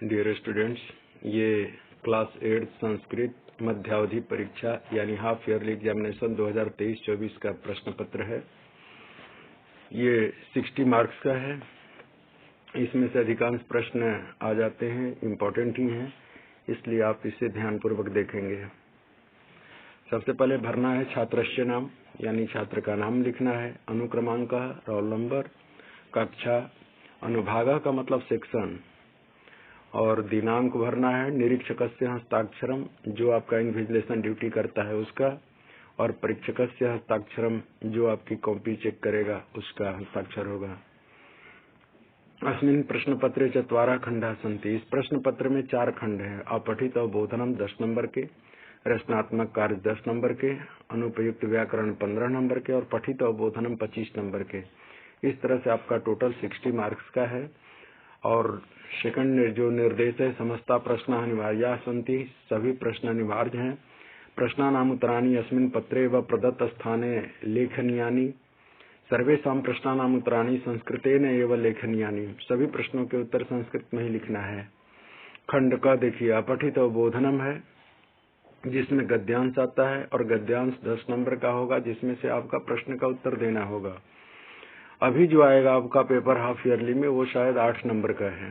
Dear students, ये class 8 Sanskrit मध्यावधि परीक्षा यानी हाफ ईयरली एग्जामिनेशन 2023-24 का प्रश्न पत्र है। ये 60 मार्क्स का है। इसमें से अधिकांश प्रश्न आ जाते हैं, इम्पोर्टेंट ही हैं, इसलिए आप इसे ध्यानपूर्वक देखेंगे। सबसे पहले भरना है छात्रस्य नाम, यानी छात्र का नाम लिखना है, अनुक्रमांक, रोल नंबर, कक्षा, अनुभाग का मतलब सेक्शन, और दिनांक भरना है, निरीक्षकस्य हस्ताक्षरम, जो आपका इन्विजिलेशन ड्यूटी करता है उसका, और परीक्षकस्य हस्ताक्षरम, जो आपकी कॉपी चेक करेगा उसका हस्ताक्षर होगा। अस्मिन् प्रश्न पत्रे 4 खंडा सन्ति। इस प्रश्न पत्र में 4 खंड हैं। अपठित अवबोधनम 10 नंबर के, रचनात्मक कार्य 10 नंबर के, अनुपयुक्त व्याकरण 15 नंबर के, और पठित अवबोधनम 25 नंबर के। इस तरह से आपका टोटल 60 मार्क्स का है। और सेकंड जो निर्देश है, समस्ता प्रश्न अनिवार्या सन्ति, सभी प्रश्न अनिवार्य हैं। प्रश्नानाम उत्तराणि अस्मिन् पत्रे व प्रदत्त स्थाने लेखनीयानि, सर्वेषां प्रश्नानाम उत्तराणि संस्कृतेन एव लेखनीयानि, सभी प्रश्नों के उत्तर संस्कृत में ही लिखना है। खंड का देखिए, अपठित अवबोधनम है जिसमें गद्यांश आता है, और गद्यांश 10 नंबर का होगा, जिसमें से आपका प्रश्न का उत्तर देना होगा। अभी जो आएगा आपका पेपर हाफ ईयरली में, वो शायद 8 नंबर का है।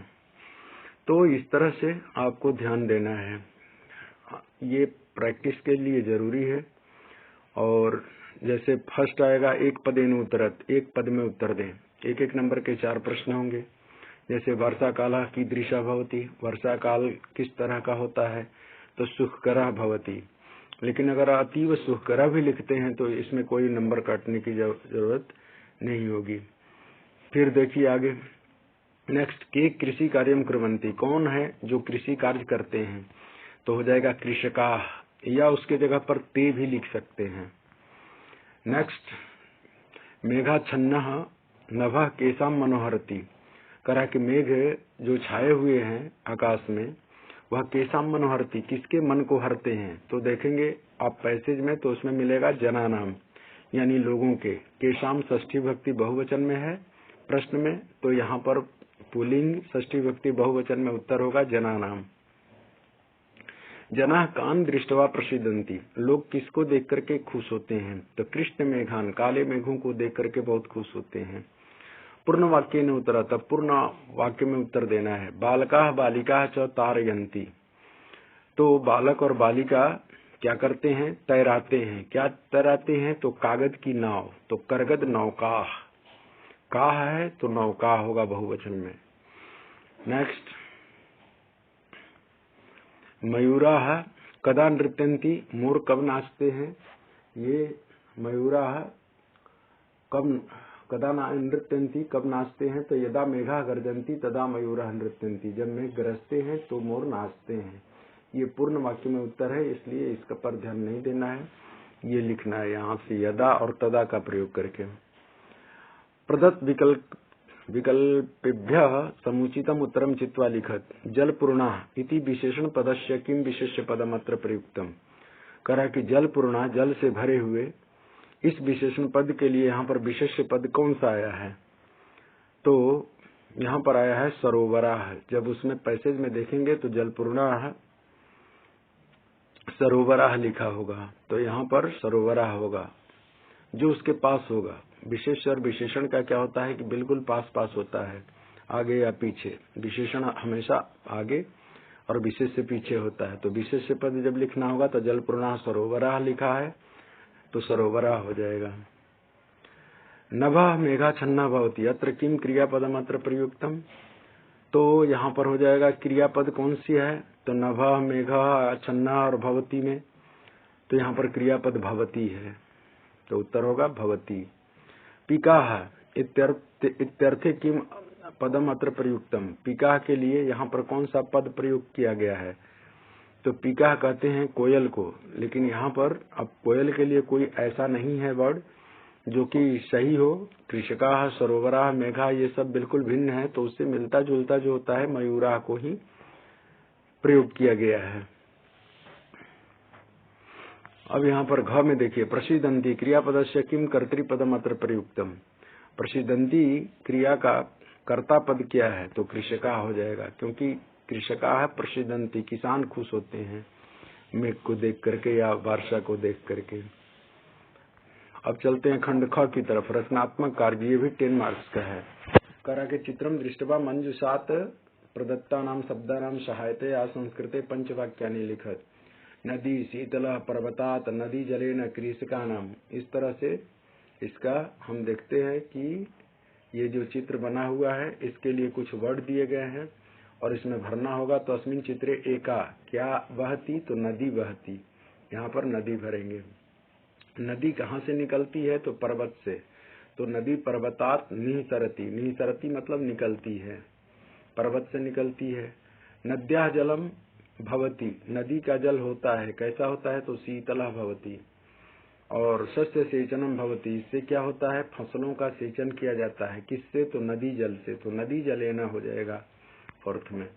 तो इस तरह से आपको ध्यान देना है, ये प्रैक्टिस के लिए जरूरी है। और जैसे फर्स्ट आएगा, एक पदेन उत्तरत, एक पद में उत्तर दें। एक एक नंबर के 4 प्रश्न होंगे। जैसे वर्षा काल कीदृशा भवति, वर्षा काल किस तरह का होता है, तो सुखकरा भवति। लेकिन अगर अतीव सुखकरा भी लिखते हैं तो इसमें कोई नंबर काटने की जरूरत नहीं होगी। फिर देखिए आगे, नेक्स्ट, के कृषि कार्यम कुर्वन्ति, कौन है जो कृषि कार्य करते हैं, तो हो जाएगा कृषका, या उसके जगह पर ते भी लिख सकते हैं। नेक्स्ट, मेघाच्छन्नः नभः केशाम मनोहरति, करा कि मेघ जो छाए हुए हैं आकाश में, वह केशाम मनोहरति, किसके मन को हरते हैं। तो देखेंगे आप पैसेज में, तो उसमें मिलेगा जना नाम, यानी लोगों के। केशाम षष्ठी भक्ति बहुवचन में है प्रश्न में, तो यहाँ पर पुल्लिंग षष्ठी भक्ति बहुवचन में उत्तर होगा जना नाम। जना कान दृष्टवा प्रसिद्धंती, लोग किसको देख करके खुश होते हैं, तो कृष्ण मेघान, काले मेघों को देख करके बहुत खुश होते हैं। पूर्ण वाक्य ने उत्तर, तब पूर्ण वाक्य में उत्तर देना है। बालका बालिका च तारयंती, तो बालक और बालिका क्या करते हैं, तैराते हैं। क्या तैराते हैं, तो कागज की नाव, तो करगद नौका, का है तो नौका होगा बहुवचन में। नेक्स्ट, मयूरा कदा नृत्यंती, मोर कब नाचते हैं। ये मयूरा कब, कदा नृत्यंती, कब नाचते हैं, तो यदा मेघा गर्जंती तदा मयूरा नृत्यंती, जब मेघ गरजते हैं तो मोर नाचते हैं। ये पूर्ण वाक्य में उत्तर है, इसलिए इसका पर ध्यान नहीं देना है, ये लिखना है यहाँ से यदा और तदा का प्रयोग करके। प्रदत्त विकल्पेभ्यः समुचितम उत्तरम चित्वा लिखत। जल पूर्णा इति विशेषण पदस्य किम विशेष्य पदम अत्र प्रयुक्तम, करा कि जल पूर्णा, जल से भरे हुए, इस विशेषण पद के लिए यहाँ पर विशेष्य पद कौन सा आया है, तो यहाँ पर आया है सरोवराः। जब उसमें पैसेज में देखेंगे तो जल पूर्णा सरोवराः लिखा होगा, तो यहाँ पर सरोवराः होगा, जो उसके पास होगा। विशेष और विशेषण का क्या होता है कि बिल्कुल पास पास होता है, आगे या पीछे। विशेषण हमेशा आगे और विशेष से पीछे होता है। तो विशेष पद जब लिखना होगा तो जल पूर्णा सरोवराः लिखा है, तो सरोवराः हो जाएगा। नभः मेघाच्छन्ना भवति, अत्र किम क्रियापदम अत्र प्रयुक्तम, तो यहाँ पर हो जाएगा क्रियापद कौन सी है, तो नभः मेघाच्छन्ना और भवति में, तो यहाँ पर क्रियापद भवति है, तो उत्तर होगा भवति। पिकाः इत्यर्थे किम पदम अत्र प्रयुक्तम, पिकाः के लिए यहाँ पर कौन सा पद प्रयुक्त किया गया है, तो पिकाः कहते हैं कोयल को, लेकिन यहाँ पर अब कोयल के लिए कोई ऐसा नहीं है वर्ड जो कि सही हो। कृषकाः, सरोवराः, मेघा, ये सब बिल्कुल भिन्न है, तो उससे मिलता जुलता जो होता है मयूराः को ही प्रयोग किया गया है। अब यहाँ पर घ में देखिए, प्रसिद्धंती क्रियापदस्य किम कर्तृपदम अत्र प्रयुक्तम, प्रसिद्धंती क्रिया का कर्ता पद क्या है, तो कृषका हो जाएगा, क्योंकि कृषकाः प्रसीदन्ति, किसान खुश होते हैं मेघ को देख करके या वर्षा को देख करके। अब चलते हैं खंड ख की तरफ। रचनात्मक कार्य, ये भी 10 मार्क्स का है। करा के चित्रम दृष्टवा मंजुषात प्रदत्तानां शब्दानां सहायतया संस्कृते पंचवाक्यानि लिखत। नदी शीतलः पर्वतात् नदी जलेन कृषकाणाम। इस तरह से इसका हम देखते हैं कि ये जो चित्र बना हुआ है इसके लिए कुछ वर्ड दिए गए हैं और इसमें भरना होगा। तो अस्मिन चित्रे एका, क्या बहती, तो नदी बहती, यहाँ पर नदी भरेंगे। नदी कहाँ से निकलती है, तो पर्वत से, तो नदी पर्वतात निःसरति, निःसरति मतलब निकलती है, पर्वत से निकलती है। नद्याः जलम भवति, नदी का जल होता है, कैसा होता है, तो शीतलः भवति। और शस्य सेचनम भवति, इससे क्या होता है, फसलों का सेचन किया जाता है, किससे, तो नदी जल से, तो नदी जलेना हो जाएगा फोर्थ में।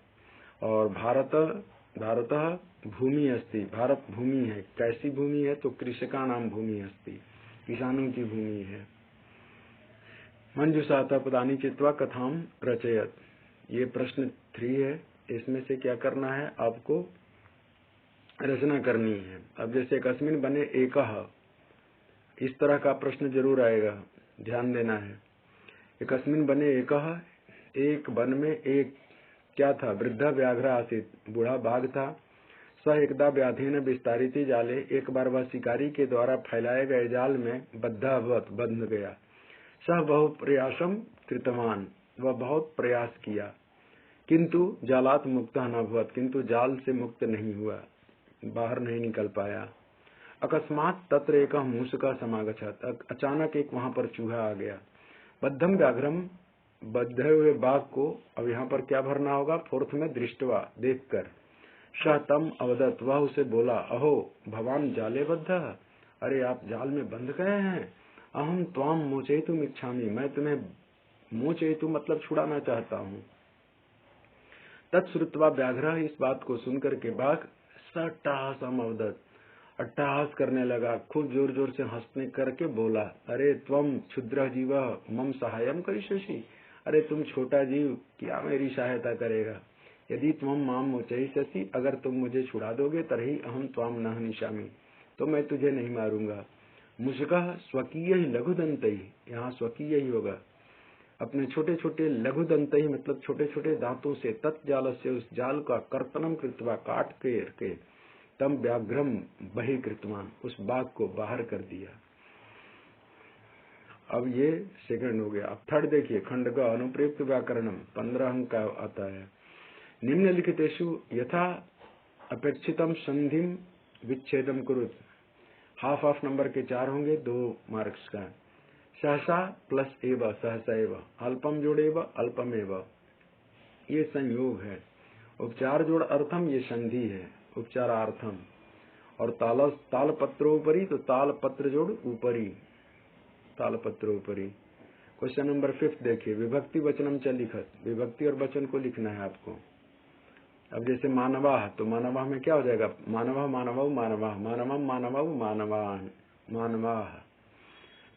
और भारतः भूमि अस्ति, भारत भूमि है, कैसी भूमि है, तो कृषकाणाम भूमि अस्ति, किसानों की भूमि है। मंजुषाता पदानि चित्वा कथाम रचयत, ये प्रश्न 3 है। इसमें से क्या करना है, आपको रचना करनी है। अब जैसे कस्मिन बने एकह, इस तरह का प्रश्न जरूर आएगा, ध्यान देना है। कस्मिन बने एकह, एक वन में एक क्या था, वृद्धा व्याघ्र आसीत, बूढ़ा बाघ था। स एकदा व्याधीन विस्तारित जाले, एक बार वह शिकारी के द्वारा फैलाए गए जाल में बद्धावत, बंध गया। सह बहु प्रयासम कृतवान, वह बहुत प्रयास किया, किंतु जालात मुक्त न भवत, किंतु जाल से मुक्त नहीं हुआ, बाहर नहीं निकल पाया। अकस्मात तत्र एक मूषका समागछत, अचानक एक वहां पर चूहा आ गया। बद्धम व्याघ्रम, बद्धे हुए बाघ को, अब यहाँ पर क्या भरना होगा, फोर्थ में दृष्टवा, देखकर। सह तम अवदत, वह उसे बोला, अहो भवान जाले बद्ध, अरे आप जाल में बंध गए हैं। अहम त्वाम मोचयितुम इच्छामि, मैं तुम्हें मोचयितु मतलब छुड़ाना चाहता हूँ। तत्श्रुत्वा व्याघ्र, इस बात को सुनकर के बाघ सट्टाहसम अवदत, अट्टहास करने लगा, खूब जोर जोर से हंसने करके बोला, अरे त्वम क्षुद्र जीव मम सहायम करिष्यसि, अरे तुम छोटा जीव क्या मेरी सहायता करेगा। यदि त्वम माम मोचयिष्यसि, अगर तुम मुझे छुड़ा दोगे, तरही अहम त्वाम न हनिष्यामि, तो मैं तुझे नहीं मारूंगा। मुषकः स्वकीय ही लघुदंतैः, यहाँ स्वकीय ही होगा, अपने छोटे छोटे लघुदंतैः मतलब छोटे छोटे दांतों से, तत्जाल से, उस जाल का कर्तनम कृत्वा, काट के तम व्याघ्रम बहिकृतवान, उस बाघ को बाहर कर दिया। अब ये सेकंड हो गया। अब थर्ड देखिए, खंड का अनुप्रयुक्त व्याकरणम 15 अंक का आता है। निम्नलिखितेषु यथा अपेक्षितम संधिम विच्छेदम कुरुत, हाफ नंबर के 4 होंगे, 2 मार्क्स का। सहसा प्लस एव, सहसा एव, अल्पम जोड़ एव, अल्पम एव, ये संयोग है। उपचार जोड़ अर्थम, ये संधि है, उपचारार्थम। और तालपत्रोपरि, तो तालपत्र जोड़ ऊपरी, तालपत्रोपरि। क्वेश्चन नंबर 5 देखिए, विभक्ति वचनम च लिखत, विभक्ति और वचन को लिखना है आपको। अब जैसे मानवाह, तो मानवाह में क्या हो जाएगा, मानवाह मानवौ मानवाह, मानवम मानवौ मानवान, मानवाह।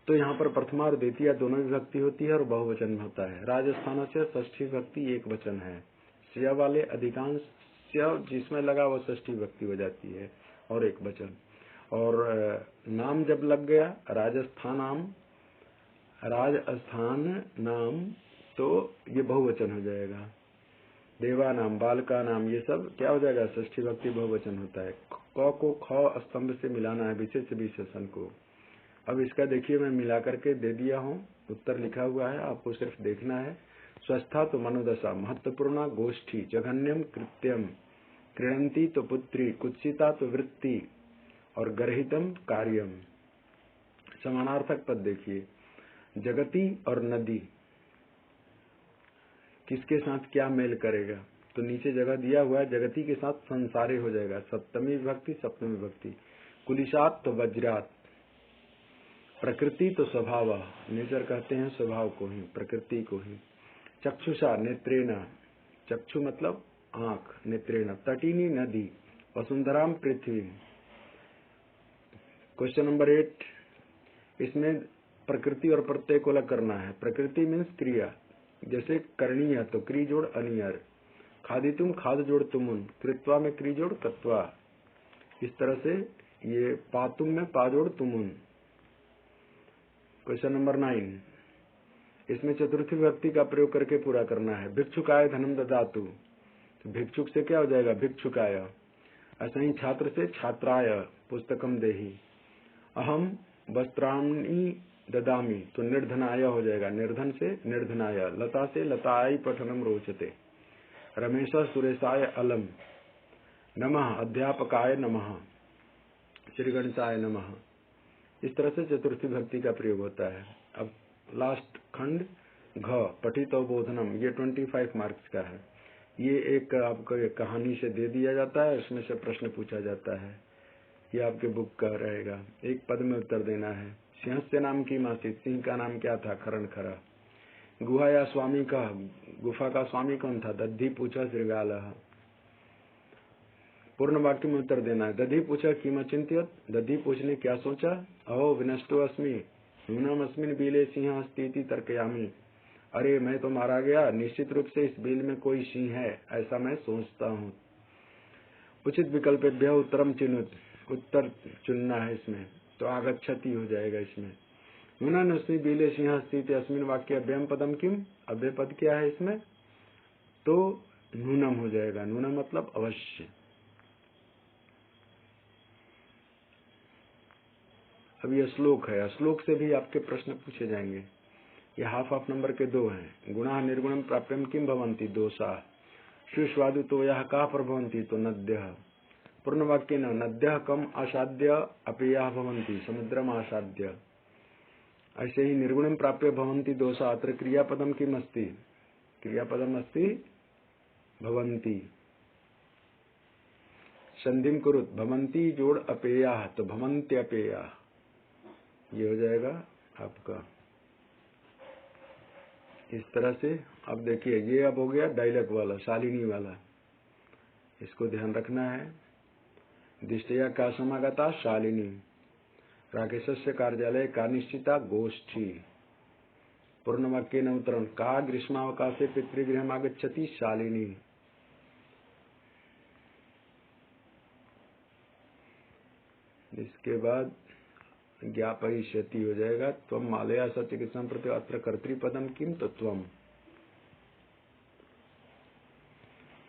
तो यहाँ पर प्रथमा और द्वितीय दोनों विभक्ति होती है और बहुवचन होता है। राजस्थान से षष्ठी विभक्ति एक वचन है, स्य वाले अधिकांश जिसमें लगा वो षष्ठी विभक्ति हो जाती है और एक वचन। और नाम जब लग गया, राजस्थान नाम, तो ये बहुवचन हो जाएगा। देवा नाम, बालका नाम, ये सब क्या हो जाएगा, षष्ठी विभक्ति बहुवचन होता है। क को ख स्तंभ से मिलाना है, विशेष विशेषण को। अब इसका देखिए मैं मिला करके दे दिया हूँ, उत्तर लिखा हुआ है, आपको सिर्फ देखना है। स्वस्था तो मनोदशा, महत्वपूर्ण गोष्ठी, जघन्यम कृत्यम, क्रीडंती तो पुत्री, कुत्सिता तो वृत्ति, और गर्हितम कार्यम। समानार्थक पद देखिए, जगती और नदी किसके साथ क्या मेल करेगा, तो नीचे जगह दिया हुआ है, जगती के साथ संसारे हो जाएगा, सप्तमी विभक्ति सप्तमी विभक्ति। कुलिशात तो वज्रात, प्रकृति तो स्वभाव, नेचर कहते हैं स्वभाव को ही, प्रकृति को ही। चक्षुषा नेत्रेण, चक्षु मतलब आंख, नेत्रेण। तटिनी नदी, वसुंधराम पृथ्वी। क्वेश्चन नंबर 8, इसमें प्रकृति और प्रत्यय को अलग करना है। प्रकृति मीन्स क्रिया, जैसे करणीय तो क्री जोड़ अनियर, खादितुम खाद जोड़ तुमुन, कृत्वा में क्री जोड़ कत्वा। इस तरह से ये पातुम में पा जोड़ तुमुन। क्वेश्चन नंबर 9, इसमें चतुर्थी विभक्ति का प्रयोग करके पूरा करना है। भिक्षुकाय धनम ददातु, तो भिक्षुक से क्या हो जाएगा? भिक्षुकाय। ऐसा ही छात्र से छात्राय पुस्तकम देहि। अहम वस्त्राणि ददामि, तो निर्धनाय हो जाएगा, निर्धन से निर्धनाय। लता से लताय पठनम रोचते। रमेश सुरेशाय अलम। नमः अध्यापकाय नमः, श्री गणेशाय नमः। इस तरह से चतुर्थी भक्ति का प्रयोग होता है। अब लास्ट खंड घ पठित बोधनम, ये 25 मार्क्स का है। ये एक आपको एक कहानी से दे दिया जाता है, उसमें से प्रश्न पूछा जाता है। ये आपके बुक का रहेगा। एक पद में उत्तर देना है। सिंहस्य नाम की मासी, सिंह का नाम क्या था? खरण खरा। गुहा या स्वामी का, गुफा का स्वामी कौन था? दधी पूछा श्रृगाल। पूर्ण वाक्य में उत्तर देना है। दधी पूछा किम चिंतित, दधी पूछने क्या सोचा? अहो विनष्टो अस्मि नूनम अस्मिन बीले सिंह अस्ति तर्कयामि। अरे मैं तो मारा गया, निश्चित रूप से इस बिल में कोई सिंह है, ऐसा मैं सोचता हूँ। उचित विकल्पेभ्य उत्तरम चिनुत, उत्तर चुनना है इसमें, तो आगच्छति हो जाएगा इसमें। नूनम अस्मि बीले सिंह अस्ति अस्मिन वाक्य अव्ययम पदम किम, अव्यय पद क्या है इसमें? तो नूनम हो जाएगा। नूनम मतलब अवश्य। अब ये श्लोक है, श्लोक से भी आपके प्रश्न पूछे जाएंगे। ये हाफ नंबर के 2 हैं। गुणा निर्गुणम प्राप्यम किम भवन्ति, दोषा। सुस्वादु तो यह का प्रभवन्ति, तो नद्यः। पूर्ण वाक्य न, नद्यः कम आसाद्य अपेयः भवन्ति, समुद्रम आसाद्य। ऐसे ही निर्गुणम प्राप्य भवन्ति दोषा। अत्र क्रियापदम किम अस्ति? क्रियापदम अस्ति भवन्ति। संधिम कुरुत, भवन्ति जोड़ अपेयः, तो भवन्त्यपेयः, ये हो जाएगा आपका। इस तरह से अब देखिए, ये अब हो गया डायलॉग वाला, शालिनी वाला, इसको ध्यान रखना है। दिष्टया का समागता शालिनी, राकेशस्य कार्यालय का निश्चिता गोष्ठी। पूर्ण वाक्य न उत्तरम, का ग्रीष्मावकाशे पितृगृहम आगच्छति शालिनी। इसके बाद ज्ञापयिष्यति हो जाएगा। त्वम मालया सत्यकृष्ण प्रति अत्र कर्तृपदम किम, तो त्वम।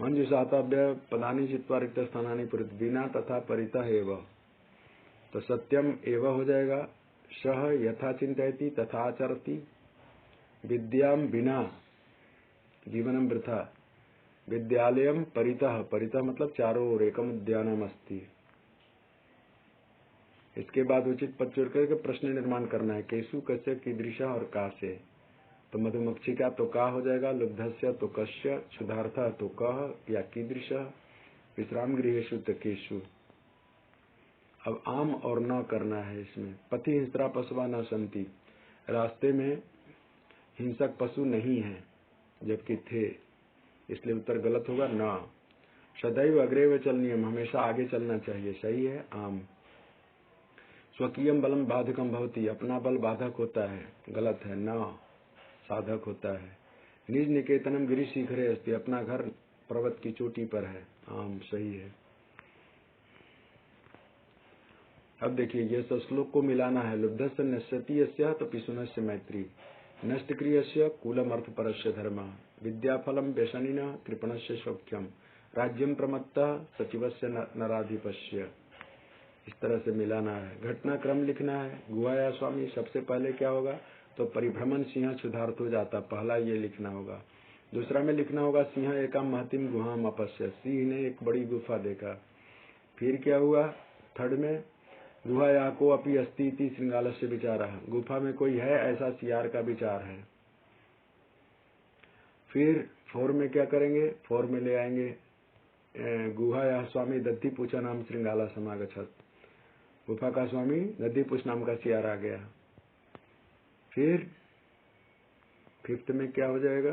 मंजुषाताभ्य पदानि चित्वा रिक्त स्थानानि पृथ्वीना तथा परितः एव, तो सत्यम एव हो जाएगा। सह यथा चिंतयति तथा आचरति। विद्याम बिना जीवनम वृथा। विद्यालयम परितः, परितः मतलब चारों ओर, एकम उद्यानम अस्ति। इसके बाद उचित पद जोड़ करके प्रश्न निर्माण करना है। केशु कस्य कीदृशः और का से, तो मधुमक्षी का तो का हो जाएगा, लुब्धस्य तो कस्य, क्षुधार्थ तो कह या कीदृशः, विश्राम गृहेषु तो केशु। अब आम और न करना है इसमें। पथि हिंस्रा पशुवा न संति, रास्ते में हिंसक पशु नहीं है, जबकि थे, इसलिए उत्तर गलत होगा न। सदैव अग्रेव चलनीयम, हमेशा आगे चलना चाहिए, सही है आम। स्वकीयम बलम बाधकम भवति, अपना बल बाधक होता है, गलत है, न साधक होता है। निज निकेतनम गिरि शिखरे अस्ति, अपना घर पर्वत की चोटी पर है, आम सही है। अब देखिए, ये सब श्लोक को मिलाना है। लुब्धस्य नश्यति यस्य तो पिशुनस्य मैत्री, नष्ट क्रियस्य कूलम अर्थ परस्य धर्म, विद्याफलम व्यसनिनः कृपणस्य सौख्यम, राज्यम प्रमत्तः सचिवस्य नराधिपस्य। इस तरह से मिलाना है। घटनाक्रम लिखना है। गुहा या स्वामी, सबसे पहले क्या होगा? तो परिभ्रमण सिंह क्षुधार्थ हो जाता, पहला ये लिखना होगा। दूसरा में लिखना होगा सिंह एकाम महतिम गुहाम अपश्य, सिंह ने एक बड़ी गुफा देखा। फिर क्या हुआ? थर्ड में गुहा या को अपि अस्ति इति श्रृंगालस्य विचार, गुफा में कोई है ऐसा सियार का विचार है। फिर 4 में क्या करेंगे? 4 में ले आएंगे गुहा या स्वामी दद्धि पूछा नाम श्रृंगाला समागछत, गुफा का स्वामी दधिपुष नाम का सियार आ गया। फिर 5th में क्या हो जाएगा?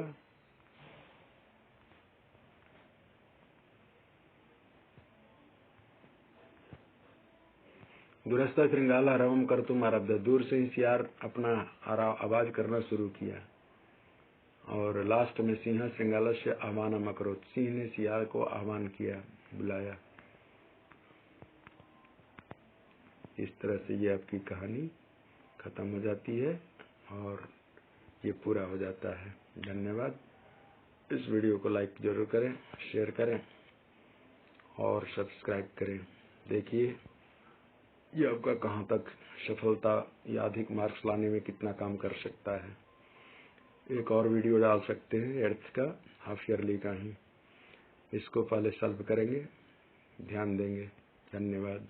दुरस्ता श्रृंगाला रवम कर तुम आरब्ध, दूर से ही सियार अपना आवाज करना शुरू किया। और लास्ट में सिंह श्रृंगालस्य आह्वानम अकरोत्, सिंह ने सियार को आह्वान किया, बुलाया। इस तरह से ये आपकी कहानी खत्म हो जाती है और ये पूरा हो जाता है। धन्यवाद। इस वीडियो को लाइक जरूर करें, शेयर करें और सब्सक्राइब करें। देखिए ये आपका कहाँ तक सफलता या अधिक मार्क्स लाने में कितना काम कर सकता है। एक और वीडियो डाल सकते हैं एर्थ का, हाफ ईयरली का ही। इसको पहले सॉल्व करेंगे, ध्यान देंगे। धन्यवाद।